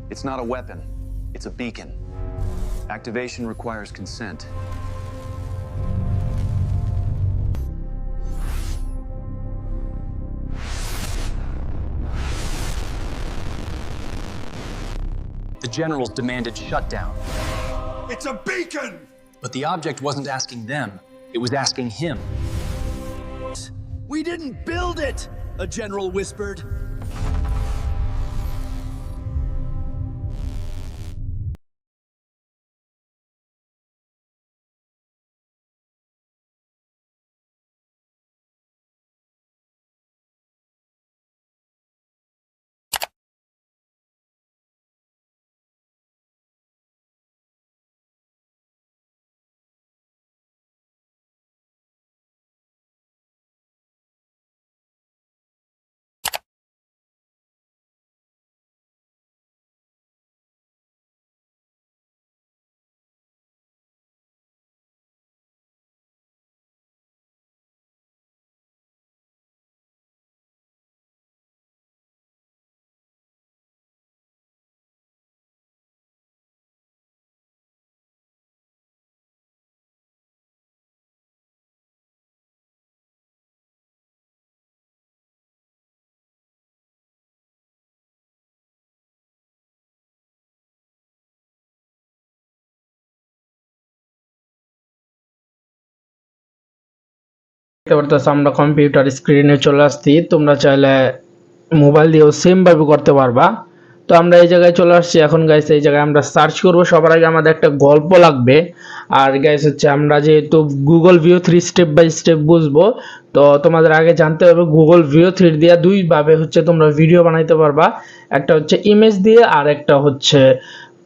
It's not a weapon. It's a beacon. Activation requires consent. The generals demanded shutdown. It's a beacon! But the object wasn't asking them, it was asking him. We didn't build it, a general whispered. দেখতে পারতেছো আমরা computer স্ক্রিনে চলে আসছি। তোমরা চাইলে mobile দিয়েও same ভাবে করতে পারবা। তো আমরা এই জায়গায় চলে আসছি। এখন গাইস এই জায়গায় আমরা সার্চ করব। সবার আগে আমাদের একটা গল্প লাগবে। আর গাইস হচ্ছে আমরা যেহেতু Google view 3 step by step বুঝবো, তো তোমাদের আগে জানতে হবে গুগল ভিউ 3 দিয়ে দুই ভাবে হচ্ছে তোমরা ভিডিও বানাইতে পারবা। একটা হচ্ছে ইমেজ দিয়ে আর একটা হচ্ছে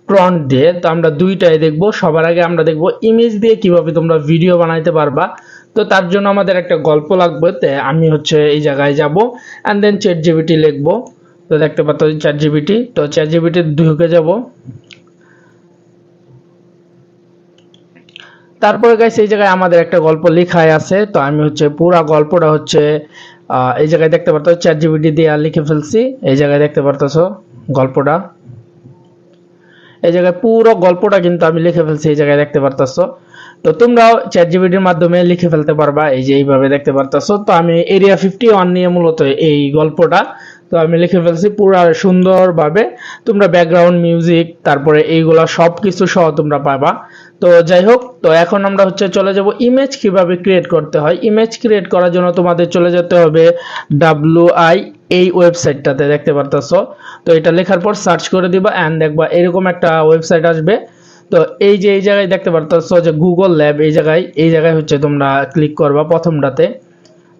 প্রম্পট দিয়ে। তো আমরা দুইটাই দেখব। সবার আগে আমরা দেখব ইমেজ দিয়ে কিভাবে তোমরা ভিডিও বানাইতে পারবা। তো তার জন্য আমাদের একটা গল্প লাগবে। তো আমি হচ্ছে এই জায়গায় যাব এন্ড দেন চ্যাটজিপিটি লিখব। তো দেখতে পাচ্ছ চ্যাটজিপিটি। তো চ্যাটজিপিটি ঢুকে যাব। তারপরে গাইস এই জায়গায় আমাদের একটা গল্প লেখাই আছে। তো আমি হচ্ছে পুরো গল্পটা হচ্ছে এই জায়গায় দেখতে পাচ্ছ চ্যাটজিপিটি দিয়ে লিখে ফেলছি। এই জায়গায় দেখতে পাচ্ছ গল্পটা। এই জায়গায় পুরো গল্পটা কিন্তু আমি লিখে ফেলছি। এই জায়গায় দেখতে পারতাছো। তো তোমরাও চ্যাটজিপিটির মাধ্যমে লিখে ফেলতে পারবা। এই যে এইভাবে দেখতে পারতাছো। তো আমি এরিয়া 51 নিয়ে মূলত এই গল্পটা তো আমি লিখে ফেলছি পুরো সুন্দরভাবে। তোমরা ব্যাকগ্রাউন্ড মিউজিক তারপরে এইগুলা সবকিছু সহ তোমরা পাবা। তো যাই হোক, তো এখন আমরা হচ্ছে চলে যাব ইমেজ কিভাবে ক্রিয়েট করতে হয়। ইমেজ ক্রিয়েট করার জন্য তোমাদের চলে যেতে হবে WI এই ওয়েবসাইটটাতে দেখতে পারতাছো। তো এটা লেখার পর সার্চ করে দিবা এন্ড দেখবা এরকম একটা ওয়েবসাইট আসবে। তো এই যে এই জায়গায় দেখতে পারতাছো যে গুগল ল্যাব, এই জায়গায় হচ্ছে তোমরা ক্লিক করবা প্রথমটাতে।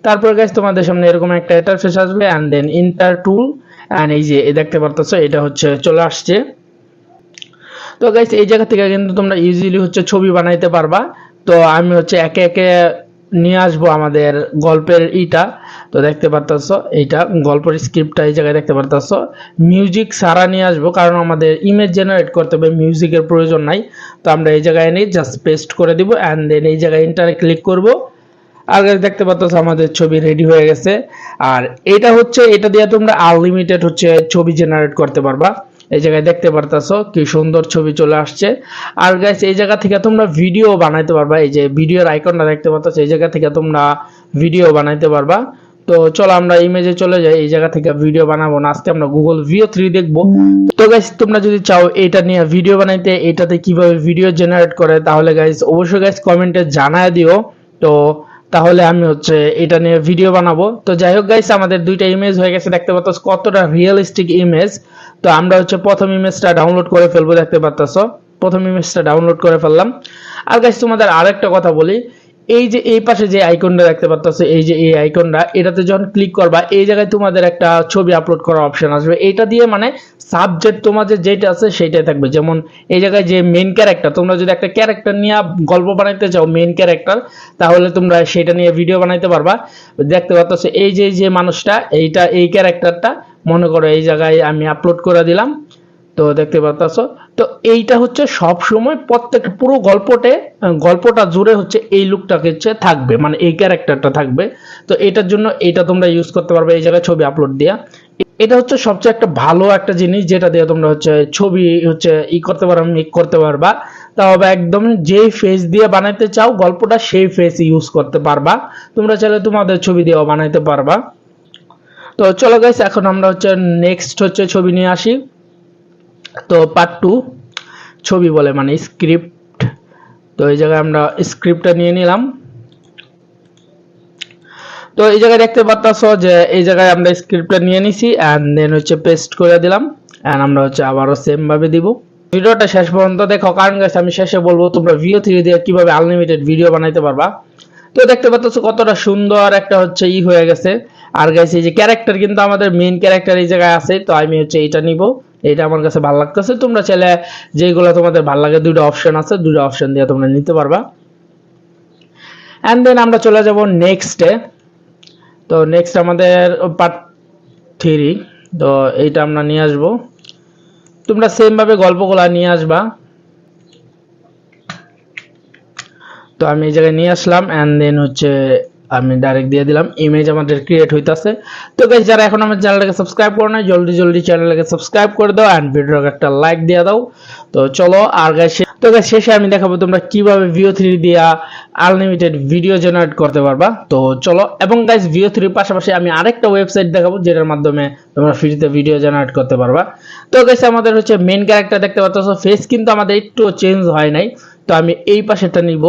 তারপর গাইস তোমাদের সামনে এরকম একটা ইন্টারফেস আসবে and then enter tool and এই যে দেখতে পারতাছো এটা হচ্ছে চলে আসছে। তো গাইস এই জায়গা থেকে কিন্তু তোমরা ইজিলি হচ্ছে ছবি বানাইতে পারবা। তো আমি হচ্ছে একে একে নিয়ে আসবো আমাদের গল্পের ইটা। তো দেখতে পারতাছো এইটা গল্পের স্ক্রিপ্টটা এই জায়গায় দেখতে পারতাছো। মিউজিক সারা নিয়ে আসবো কারণ আমাদের ইমেজ জেনারেট করতে হবে, মিউজিকের প্রয়োজন নাই। তো আমরা এই জায়গায় এনে জাস্ট পেস্ট করে দিব এন্ড দেন এই জায়গায় এন্টারে ক্লিক করব। আর দেখতে পাচ্ছ আমাদের ছবি রেডি হয়ে গেছে। আর এটা দিয়ে তোমরা আনলিমিটেড হচ্ছে ছবি জেনারেট করতে পারবা। এই জায়গায় দেখতে পারতাছো কি সুন্দর ছবি চলে আসছে। আর গাইস এই জায়গা থেকে তোমরা ভিডিও বানাইতে পারবা। এই যে ভিডিওর আইকনটা দেখতে পাচ্ছ, এই জায়গা থেকে তোমরা ভিডিও বানাইতে পারবা। তো চলো আমরা ইমেজে চলে যাই। এই জায়গা থেকে ভিডিও বানাবো না, আজকে আমরা গুগল ভিউ 3 দেখবো। তো গাইস তোমরা যদি চাও এটা নিয়ে ভিডিও বানাইতে, এটাতে কিভাবে ভিডিও জেনারেট করে, তাহলে গাইস অবশ্যই গাইস কমেন্টে জানায় দিও। তো তাহলে আমি হচ্ছে এটা নিয়ে ভিডিও বানাবো। তো যাই হোক গাইস আমাদের দুইটা ইমেজ হয়ে গেছে। দেখতে পাচ্ছ কতটা রিয়েলিস্টিক ইমেজ। তো আমরা হচ্ছে প্রথম ইমেজটা ডাউনলোড করে ফেলবো। দেখতে পাচ্ছ প্রথম ইমেজটা ডাউনলোড করে ফেললাম। আর গাইস তোমাদের আরেকটা কথা বলি, এই যে এই পাশে যে আইকনটা দেখতে পাচ্ছ, এই যে এই আইকনটা, এটাতে যখন ক্লিক করবা এই জায়গায় তোমাদের একটা ছবি আপলোড করার অপশন আসবে। এইটা দিয়ে মানে সাবজেক্ট তোমাদের যেটা আছে সেটাই থাকবে। যেমন এই জায়গায় যে মেইন ক্যারেক্টার, তোমরা যদি একটা ক্যারেক্টার নিয়ে গল্প বানাইতে চাও মেইন ক্যারেক্টার, তাহলে তোমরা সেটা নিয়ে ভিডিও বানাইতে পারবা। দেখতে পাচ্ছ এই যে মানুষটা, এই ক্যারেক্টারটা মনে করো এই জায়গায় আমি আপলোড করে দিলাম। তো দেখতে পাচ্ছ। তো এইটা হচ্ছে সব সময় প্রত্যেক পুরো গল্পটা জুড়ে হচ্ছে এই লুকটাকে হচ্ছে থাকবে, মানে এই ক্যারেক্টারটা থাকবে। তো এটার জন্য এটা তোমরা ইউজ করতে পারবে এই জায়গায় ছবি আপলোড দিয়া। এটা হচ্ছে সবচেয়ে একটা ভালো একটা জিনিস, যেটা দিয়ে তোমরা হচ্ছে ছবি হচ্ছে করতে পারবা, মেক করতে পারবা। তবে একদম যেই ফেস দিয়ে বানাইতে চাও গল্পটা সেই ফেস ইউজ করতে পারবা। তোমরা চাইলে তোমাদের ছবি দিয়েও বানাইতে পারবা। তো চলো গাইস, এখন আমরা হচ্ছে নেক্সট হচ্ছে ছবি নিয়ে আসি। তো পার্ট 2 ছবি বলে মানে স্ক্রিপ্ট। তো এই জায়গায় আমরা স্ক্রিপ্টটা নিয়ে নিলাম। তো এই জায়গায় দেখতে পাচ্ছ যে এই জায়গায় আমরা স্ক্রিপ্টটা নিয়ে নিছি এন্ড দেন হচ্ছে পেস্ট করে দিলাম এন্ড আমরা হচ্ছে আবারও সেম ভাবে দিব। ভিডিওটা শেষ পর্যন্ত দেখো, কারণ গাইস আমি শেষে বলবো তোমরা Veo 3 দিয়ে কিভাবে আনলিমিটেড ভিডিও বানাইতে পারবা। তো দেখতে পাচ্ছ কতটা সুন্দর একটা হচ্ছে হয়ে গেছে। আর গাইস এই যে ক্যারেক্টার কিন্তু আমাদের মেইন ক্যারেক্টার এই জায়গায় আছে, তো আমি হচ্ছে এটা নিব। এটা আমার কাছে ভালো লাগতেছে। তোমরা চাইলে যেগুলো তোমাদের ভালো লাগে, দুটো অপশন আছে, দুটো অপশন দিয়ে তোমরা নিতে পারবা। এন্ড দেন আমরা চলে যাব নেক্সটে। তো নেক্সট আমাদের পার্ট 3। তো এইটা আমরা নিয়ে আসব। তোমরা সেম ভাবে গল্পগুলা নিয়ে আসবা। তো আমি এই জায়গায় নিয়ে আসলাম এন্ড দেন হচ্ছে আমি ডাইরেক্ট দিয়ে দিলাম, ইমেজ আমাদের ক্রিয়েট হইতাছে। তো গাইস যারা এখন আমার চ্যানেলটাকে সাবস্ক্রাইব করো না, জলদি জলদি চ্যানেলটাকে সাবস্ক্রাইব করে দাও এন্ড ভিডিওটাকে একটা লাইক দিয়ে দাও। তো চলো আর গাইস, তো গাইস শেষে আমি দেখাবো তোমরা কিভাবে Veo 3 দিয়ে আনলিমিটেড ভিডিও জেনারেট করতে পারবা। তো চলো, এবং গাইস Veo 3 এর পাশাপাশি আমি আরেকটা ওয়েবসাইট দেখাবো যেটার মাধ্যমে তোমরা ফ্রিতে ভিডিও জেনারেট করতে পারবা। তো গাইস আমাদের হচ্ছে মেইন ক্যারেক্টার দেখতে পাচ্ছ, ফেস কিন্তু আমাদের একটু চেঞ্জ হয় নাই। তো আমি এই পাশেটা নিব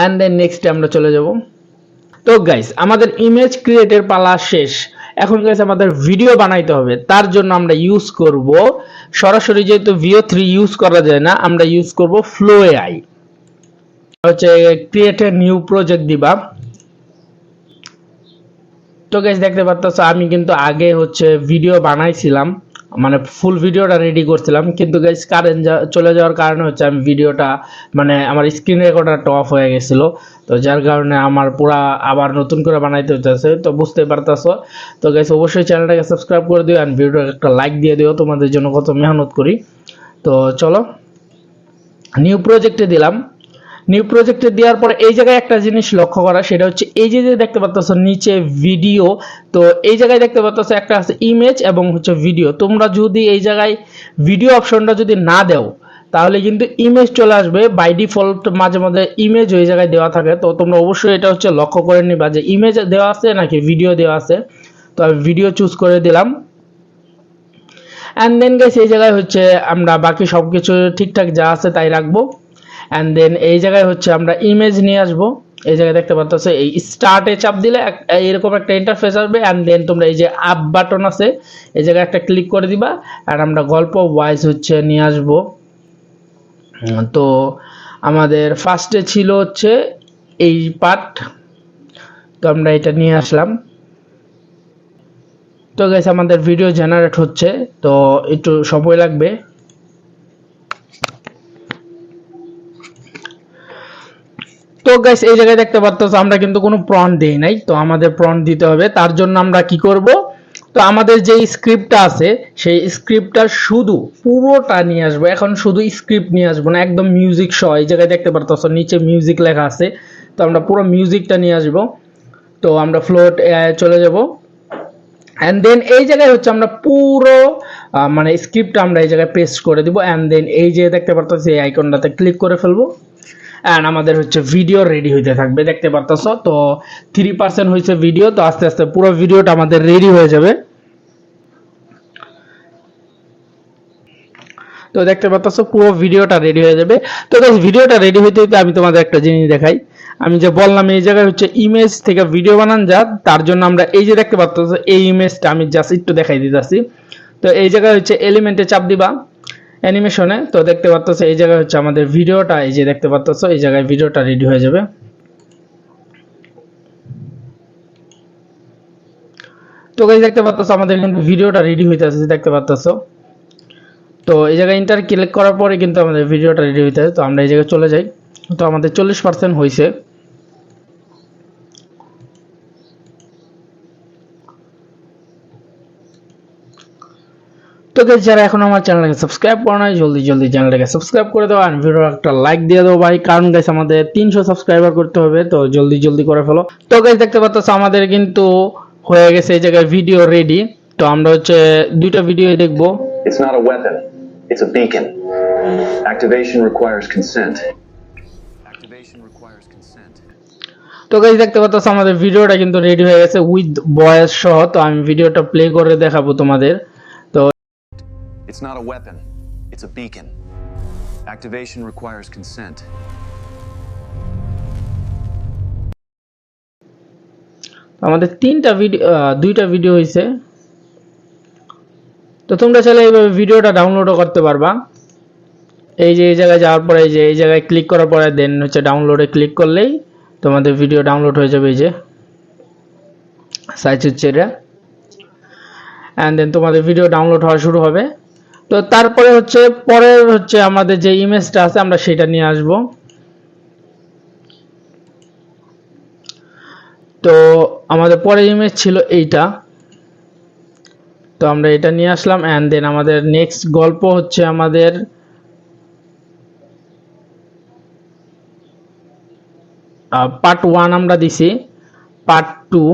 এন্ড দেন নেক্সট আমরা চলে যাব। তো গাইস আমাদের ইমেজ ক্রিয়েটের পালা শেষ। এখন গাইস আমাদের ভিডিও বানাইতে হবে। তার জন্য আমরা ইউজ করব সরাসরি, যেহেতু Veo 3 ইউজ করা যায় না, আমরা ইউজ করব Flow AI। হচ্ছে ক্রিয়েট এ নিউ প্রজেক্ট দিবা। তো গাইস দেখতে পাচ্ছ আমি কিন্তু আগে হচ্ছে ভিডিও বানাইছিলাম, মানে ফুল ভিডিওটা রেডি করছিলাম, কিন্তু গাইস কারেন্ট চলে যাওয়ার কারণে হচ্ছে আমি ভিডিওটা মানে আমার স্ক্রিন রেকর্ডারটা অফ হয়ে গেছিল। তো যার কারণে আমার পুরা আবার নতুন করে বানাইতে হচ্ছে। তো বুঝতে পারতাছো। তো গাইস অবশ্যই চ্যানেলটাকে সাবস্ক্রাইব করে দিও এন্ড ভিডিওটাকে একটা লাইক দিয়ে দিও, তোমাদের জন্য কত মেহনত করি। তো চলো নিউ প্রজেক্টে দিলাম। নিউ প্রজেক্টে দেওয়ার পরে এই জায়গায় একটা জিনিস লক্ষ্য করা, সেটা হচ্ছে এই যে দেখতে পাচ্ছ নিচে ভিডিও। তো এই জায়গায় দেখতে পাচ্ছ একটা আছে ইমেজ এবং হচ্ছে ভিডিও। তোমরা যদি এই জায়গায় ভিডিও অপশনটা যদি না দাও তাহলে কিন্তু ইমেজ চলে আসবে। বাই ডিফল্ট মাঝে মাঝে ইমেজ ওই জায়গায় দেওয়া থাকে। তো তোমরা অবশ্যই এটা হচ্ছে লক্ষ্য করে নিবা যে ইমেজ দেওয়া আছে নাকি ভিডিও দেওয়া আছে। তো আমি ভিডিও চুজ করে দিলাম এন্ড দেন গাইস এই জায়গায় হচ্ছে আমরা বাকি সবকিছু ঠিকঠাক যা আছে তাই রাখবো। এন্ড দেন এই জায়গায় হচ্ছে আমরা ইমেজ নিয়ে আসবো। এই জায়গায় দেখতে পাচ্ছ এই স্টার্টে চাপ দিলে এরকম একটা ইন্টারফেস আসবে এন্ড দেন তোমরা এই যে আপ বাটন আছে এই জায়গায় একটা ক্লিক করে দিবা আর আমরা গল্প ওয়াইজ হচ্ছে নিয়ে আসবো। তো আমাদের ফার্স্টে ছিল হচ্ছে এই পার্ট, তো আমরা এটা নিয়ে আসলাম। তো গাইস আমাদের ভিডিও জেনারেট হচ্ছে, তো একটু সময় লাগবে। তো গাইস এই জায়গায় দেখতে পাচ্ছ আমরা কিন্তু কোনো প্রম্পট দেই নাই, তো আমাদের প্রম্পট দিতে হবে। তার জন্য আমরা কি করব, তো আমাদের যে স্ক্রিপ্টটা আছে সেই স্ক্রিপ্টটা শুধু পুরোটা নিয়ে আসবো। এখন শুধু স্ক্রিপ্ট নিয়ে আসবো না, একদম মিউজিক সহ। এই জায়গায় দেখতে পাচ্ছ নিচে মিউজিক লেখা আছে, তো আমরা পুরো মিউজিকটা নিয়ে আসবো। তো আমরা ফ্লোট চলে যাব এন্ড দেন এই জায়গায় হচ্ছে আমরা পুরো মানে স্ক্রিপ্টটা আমরা এই জায়গায় পেস্ট করে দিব এন্ড দেন এই যে দেখতে পাচ্ছ এই আইকনটাতে ক্লিক করে ফেলবো এন্ড আমাদের হচ্ছে ভিডিও রেডি হইতে থাকবে। দেখতে পাচ্ছ তো 3% হয়েছে ভিডিও, তো আস্তে আস্তে পুরো ভিডিওটা আমাদের রেডি হয়ে যাবে। তো দেখতে পাচ্ছ পুরো ভিডিওটা রেডি হয়ে যাবে। তো গাইস ভিডিওটা রেডি হইতে হইতে আমি তোমাদের একটা জিনিস দেখাই। আমি যে বললাম এই জায়গায় হচ্ছে ইমেজ থেকে ভিডিও বানান যা, তার জন্য আমরা এই যে দেখতে পাচ্ছ এই ইমেজটা আমি জাস্ট একটু দেখাই দিতেছি। তো এই জায়গায় হচ্ছে এলিমেন্টে চাপ দিবা অ্যানিমেশনে, তো দেখতে পাচ্ছ এই জায়গায় হচ্ছে আমাদের ভিডিওটা এই যে দেখতে পাচ্ছ এই জায়গায় ভিডিওটা রেডি হয়ে যাবে। তো গাইস দেখতে পাচ্ছ আমাদের কিন্তু ভিডিওটা রেডি হইতেছে, দেখতে পাচ্ছ। তো এই জায়গায় ইন্টার ক্লিক করার পরে কিন্তু আমাদের ভিডিওটা রেডি হইতেছে। তো আমরা এই জায়গায় চলে যাই। তো আমাদের 40% হয়েছে। তো গাইস যারা এখন আমার চ্যানেলটাকে সাবস্ক্রাইব করো নাই জলদি জলদি চ্যানেলটাকে সাবস্ক্রাইব করে দাও আর ভিডিও একটা লাইক দিয়ে দাও ভাই, কারণ গাইস আমাদের 300 সাবস্ক্রাইবার করতে হবে, তো জলদি জলদি করে ফেলো। তো গাইস দেখতে পাচ্ছ আমাদের কিন্তু হয়ে গেছে এই জায়গায় ভিডিও রেডি। তো আমরা হচ্ছে দুইটা ভিডিও দেখবো। It's not a weapon. It's a beacon. Activation requires consent. Activation requires consent. তো গাইস দেখতে পাচ্ছ আমাদের ভিডিওটা কিন্তু রেডি হয়ে গেছে উইথ ভয়েস সহ। তো আমি ভিডিওটা প্লে করে দেখাবো তোমাদের। তো It's not a weapon. It's a beacon. Activation requires consent. আমাদের দুইটা ভিডিও হয়েছে। তো তোমরা চাইলে এইভাবে ভিডিওটা ডাউনলোডও করতে পারবা। এই যে এই জায়গায় যাওয়ার পরে এই জায়গায় ক্লিক করার পরে দেন হচ্ছে ডাউনলোডে ক্লিক করলেই তোমাদের ভিডিও ডাউনলোড হয়ে যাবে। এই যে সাইজ হচ্ছে এটা, এন্ড দেন তোমাদের ভিডিও ডাউনলোড হওয়া শুরু হবে। তো তারপরে হচ্ছে পরের হচ্ছে আমাদের যে ইমেজটা আছে আমরা সেটা নিয়ে আসব। তো আমাদের পরের ইমেজ ছিল এইটা, তো আমরা এটা নিয়ে আসলাম। এন্ড দেন আমাদের নেক্সট গল্প হচ্ছে আমাদের পার্ট 1 আমরা দিছি, পার্ট 2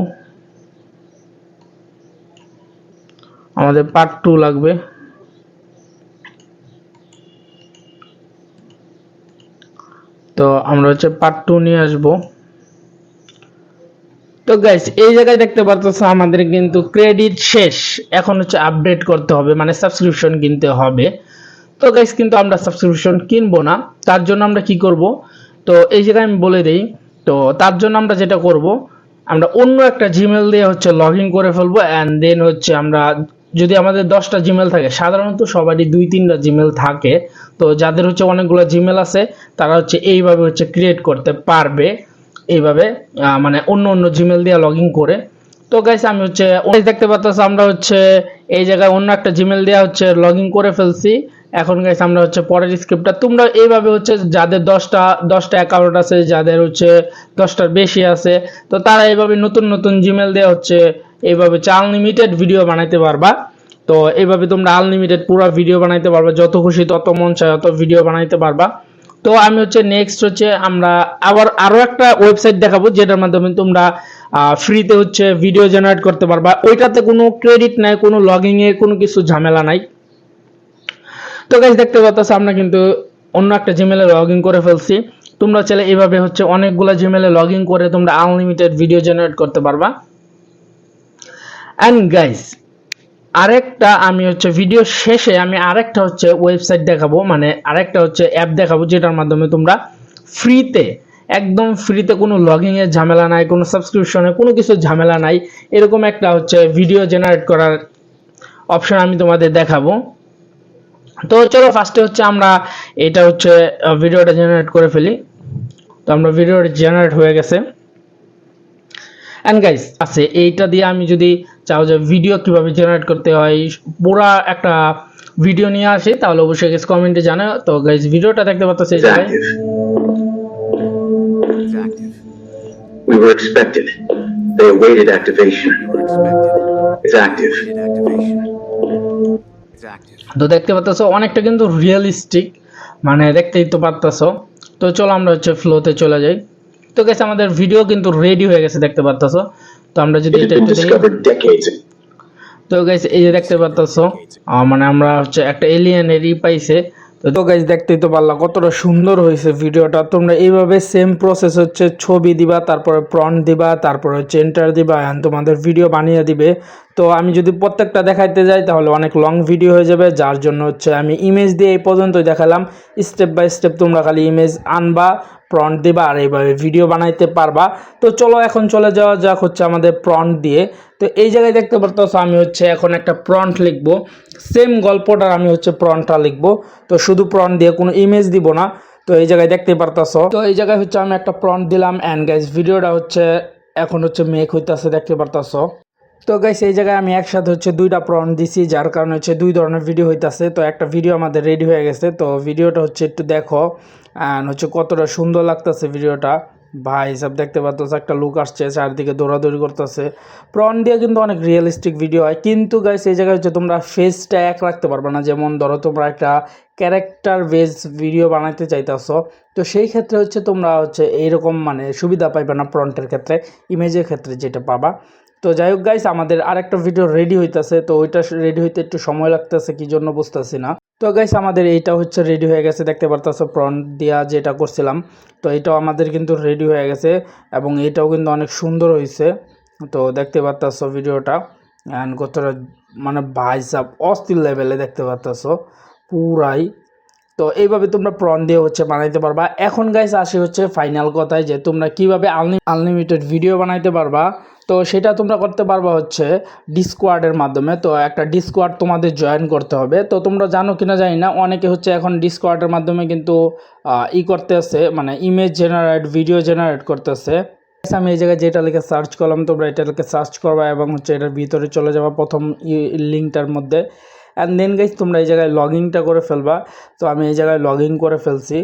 আমাদের পার্ট 2 লাগবে। তো আমরা হচ্ছে পার্ট 2 নিয়ে আসব। তো গাইস এই জায়গায় দেখতে পাচ্ছ আমাদের কিন্তু ক্রেডিট শেষ, এখন হচ্ছে আপডেট করতে হবে, মানে সাবস্ক্রিপশন কিনতে হবে। তো গাইস কিন্তু আমরা সাবস্ক্রিপশন কিনবো না, তার জন্য আমরা কি করব, তো এই জায়গায় আমি বলে দেই। তো তার জন্য আমরা যেটা করব, আমরা অন্য একটা জিমেল দিয়ে হচ্ছে লগ ইন করে ফেলবো। অ্যান্ড দেন হচ্ছে আমরা যদি আমাদের 10টা জিমেল থাকে, সাধারণত সবারই 2-3টা জিমেল থাকে, তো যাদের হচ্ছে অনেকগুলো জিমেল আছে তারা হচ্ছে এইভাবে হচ্ছে ক্রিয়েট করতে পারবে, এইভাবে মানে অন্য অন্য জিমেল দিয়ে লগ ইন করে। তো গাইস আমি হচ্ছে দেখতে পাচ্ছ আমরা হচ্ছে এই জায়গায় অন্য একটা জিমেল দিয়ে হচ্ছে লগ ইন করে ফেলছি। এখন গাইস আমরা হচ্ছে পরের স্ক্রিপ্টটা তোমরা এইভাবে হচ্ছে যাদের 10টা অ্যাকাউন্ট আছে, যাদের হচ্ছে 10টার বেশি আছে, তো তারা এইভাবে নতুন নতুন জিমেল দিয়ে হচ্ছে এইভাবে আনলিমিটেড ভিডিও বানাইতে পারবা। তো এইভাবে তোমরা আনলিমিটেড পুরো ভিডিও বানাইতে পারবা, যত খুশি তত মন চায় তত ভিডিও বানাইতে পারবা। তো আমি হচ্ছে নেক্সট হচ্ছে আমরা আরো একটা ওয়েবসাইট দেখাবো যেটার মাধ্যমে তোমরা ফ্রিতে হচ্ছে ভিডিও জেনারেট করতে পারবা। ওইটাতে কোনো ক্রেডিট নাই, কোনো লগইন এর কোনো কিছু ঝামেলা নাই। তো গাইস দেখতে পাচ্ছ আমরা কিন্তু অন্য একটা জিমেলে লগ ইন করে ফেলছি। তোমরা চাইলে এইভাবে হচ্ছে অনেকগুলো জিমেলে লগ ইন করে তোমরা আনলিমিটেড ভিডিও জেনারেট করতে পারবা। এন্ড গাইস আরেকটা আমি হচ্ছে ভিডিও শেষে আমি আরেকটা হচ্ছে ওয়েবসাইট দেখাবো, মানে আরেকটা হচ্ছে অ্যাপ দেখাবো যেটার মাধ্যমে তোমরা ফ্রিতে, একদম ফ্রিতে, কোনো লগইন এর ঝামেলা নাই, কোনো সাবস্ক্রিপশনে কোনো কিছু ঝামেলা নাই, এরকম একটা হচ্ছে ভিডিও জেনারেট করার অপশন আমি তোমাদের দেখাবো। তো চলো ফার্স্টে হচ্ছে আমরা এটা হচ্ছে ভিডিওটা জেনারেট করে ফেলি। তো আমরা ভিডিওটা জেনারেট হয়ে গেছে। এন্ড গাইস আছে এইটা দিয়ে আমি যদি চাও যে ভিডিও কিভাবে জেনারেট করতে হয়, পুরো একটা ভিডিও নিয়ে আসি, তাহলে অবশ্যই গাইস কমেন্টে জানাও। তো গাইস ভিডিওটা দেখতে পাচ্ছ এই জায়গায় It's active. We were expected. They awaited activation. It's active. Activation. It's active. তো দেখতে পাচ্ছ অনেকটা কিন্তু রিয়েলিস্টিক, মানে দেখতেই তো পারতেছ। তো চলো আমরা হচ্ছে ফ্লোতে চলে যাই। তো গাইস আমাদের ভিডিও কিন্তু রেডি হয়ে গেছে দেখতে পারতেছ। তো আমরা যদি It had এটা been একটু দেখি, discovered decades ago. তো গাইস এই যে দেখতে পারতেছ মানে আমরা হচ্ছে একটা এলিয়েনেরই পাইছে। তো গাইস দেখতেই তো পারলা কতটা সুন্দর হয়েছে ভিডিওটা। তোমরা এইভাবে সেম প্রসেস হচ্ছে ছবি দিবা, তারপরে প্রম্পট দিবা, তারপরে হচ্ছে এন্টার দিবা, এন্ড তোমাদের ভিডিও বানিয়ে দিবে। তো আমি যদি প্রত্যেকটা দেখাইতে যাই তাহলে অনেক লং ভিডিও হয়ে যাবে, যার জন্য হচ্ছে আমি ইমেজ দিয়ে এই পর্যন্তই দেখালাম। স্টেপ বাই স্টেপ তোমরা খালি ইমেজ আনবা, প্রম্পট দিবা, আর এইভাবে ভিডিও বানাইতে পারবা। তো চলো এখন চলে যাওয়া যাক হচ্ছে আমাদের প্রম্পট দিয়ে। তো এই জায়গায় দেখতে পারতেছো আমি হচ্ছে এখন একটা প্রম্পট লিখবো, সেম গল্পটার আমি হচ্ছে প্রম্পটটা লিখবো। তো শুধু প্রম্পট দিয়ে কোনো ইমেজ দিব না। তো এই জায়গায় দেখতে পারতেছো, তো এই জায়গায় হচ্ছে আমি একটা প্রম্পট দিলাম। এন্ড গাইস ভিডিওটা হচ্ছে এখন হচ্ছে মেক হইতাছে দেখতে পারতেছো। তো গাইস এই জায়গায় আমি একসাথে হচ্ছে দুইটা প্রম্পট দিছি, যার কারণে হচ্ছে দুই ধরনের ভিডিও হইতাছে। তো একটা ভিডিও আমাদের রেডি হয়ে গেছে। তো ভিডিওটা হচ্ছে একটু দেখো, এন্ড হচ্ছে কতটা সুন্দর লাগতেছে ভিডিওটা। ভাই সব দেখতে পাচ্ছ একটা লুক আসছে, চারদিকে দৌড়াদৌড়ি করতেছে। প্রম্পট দিয়ে কিন্তু অনেক রিয়েলিস্টিক ভিডিও হয়, কিন্তু গাইস এই জায়গায় হচ্ছে তোমরা ফেসটা এক রাখতে পারবে না। যেমন ধরো তোমরা একটা ক্যারেক্টার বেস ভিডিও বানাইতে চাইতেছো, তো সেই ক্ষেত্রে হচ্ছে তোমরা হচ্ছে এইরকম মানে সুবিধা পাইবে না প্রম্পটের ক্ষেত্রে, ইমেজের ক্ষেত্রে যেটা পাবা। তো যাই হোক গাইস, আমাদের আরেকটা ভিডিও রেডি হইতাছে, তো ওইটা রেডি হইতে একটু সময় লাগতেছে, কি জন্য বুঝতেছি না। তো গাইস আমাদের এইটা হচ্ছে রেডি হয়ে গেছে, দেখতে পারতেছো প্রম্পট দিয়া যেটা করছিলাম, তো এটাও আমাদের কিন্তু রেডি হয়ে গেছে এবং এটাও কিন্তু অনেক সুন্দর হয়েছে। তো দেখতে পারতেছো ভিডিওটা অ্যান্ড কতটা মানে ভাইসাব অস্থির লেভেলে দেখতে পারতেছো পুরাই। তো এইভাবে তোমরা প্রন দিয়ে হচ্ছে বানাইতে পারবা। এখন গাইস আসি হচ্ছে ফাইনাল কথায়, যে তোমরা কিভাবে আনলিমিটেড ভিডিও বানাইতে পারবা। তো সেটা তোমরা করতে পারবা হচ্ছে ডিসকোয়ার্ডের মাধ্যমে। তো একটা ডিসকোয়ার্ড তোমাদের জয়েন করতে হবে। তো তোমরা জানো কিনা জানি না, অনেকে হচ্ছে এখন ডিসকোয়ার্ডের মাধ্যমে কিন্তু করতেছে, মানে ইমেজ জেনারেট, ভিডিও জেনারেট করতেছে। আমি এই জায়গায় যেটা লিখে সার্চ করলাম, তোমরা এটা লিখে সার্চ করবা এবং হচ্ছে এটার ভিতরে চলে যাবা প্রথম লিঙ্কটার মধ্যে। অ্যান্ড দেন গাইস তোমরা এই জায়গায় লগ ইনটা করে ফেলবা। তো আমি এই জায়গায় লগ ইন করে ফেলছি।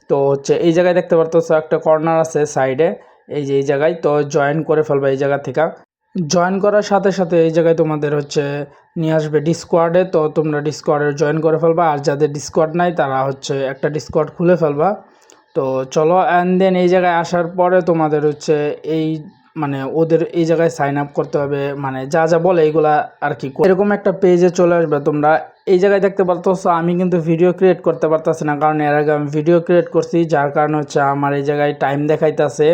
তো হচ্ছে এই জায়গায় দেখতে পারতেছো একটা কর্নার আছে সাইডে, এই যে এই জায়গায়, তো জয়েন করে ফেলবা এই জায়গা থেকে। জয়েন করার সাথে সাথে এই জায়গায় তোমাদের হচ্ছে নিয়ে আসবে ডিসকোয়ার্ডে। তো তোমরা ডিসকোয়ার্ডে জয়েন করে ফেলবা, আর যাদের ডিসকোয়ার্ড নাই তারা হচ্ছে একটা ডিসকোয়ার্ড খুলে ফেলবা। তো চলো, অ্যান্ড দেন এই জায়গায় আসার পরে তোমাদের হচ্ছে এই মানে ওদের এই জায়গায় সাইন আপ করতে হবে, মানে যা যা বলে এইগুলা আর কি। এরকম একটা পেজে চলে আসবে তোমরা। এই জায়গায় দেখতে পারতেছো আমি কিন্তু ভিডিও ক্রিয়েট করতে পারতেছি না, কারণ এর আগে আমি ভিডিও ক্রিয়েট করছি, যার কারণে হচ্ছে আমার এই জায়গায় টাইম দেখাইতেছে।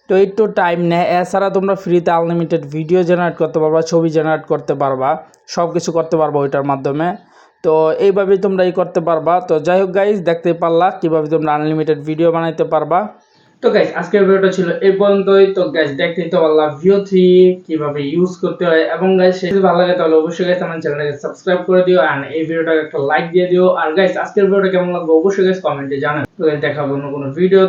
তো একটু টাইম নেয়। এছাড়া তোমরা ফ্রিতে আনলিমিটেড ভিডিও জেনারেট করতে পারবা, ছবি জেনারেট করতে পারবা, সব কিছু করতে পারবা ওইটার মাধ্যমে। তো এইভাবেই তোমরা করতে পারবা। তো যাই হোক গাইজ, দেখতে পারলা কিভাবে তোমরা আনলিমিটেড ভিডিও বানাইতে পারবা। তো গাইজ আজকের ভিডিওটা ছিল এই পর্যন্তই। তো গাইজ দেখতে তো পারলা VO3 কিভাবে ইউজ করতে হয়, এবং গাইজ যদি ভালো লাগে তাহলে অবশ্যই গাইজ আমার চ্যানেলটাকে সাবস্ক্রাইব করে দিও, আর এই ভিডিওটাকে একটা লাইক দিয়ে দিও। আর গাইজ আজকের ভিডিওটা কেমন লাগবে অবশ্যই গাইজ কমেন্টে জানাও। তো দেখা হবে অন্য কোনো ভিডিও।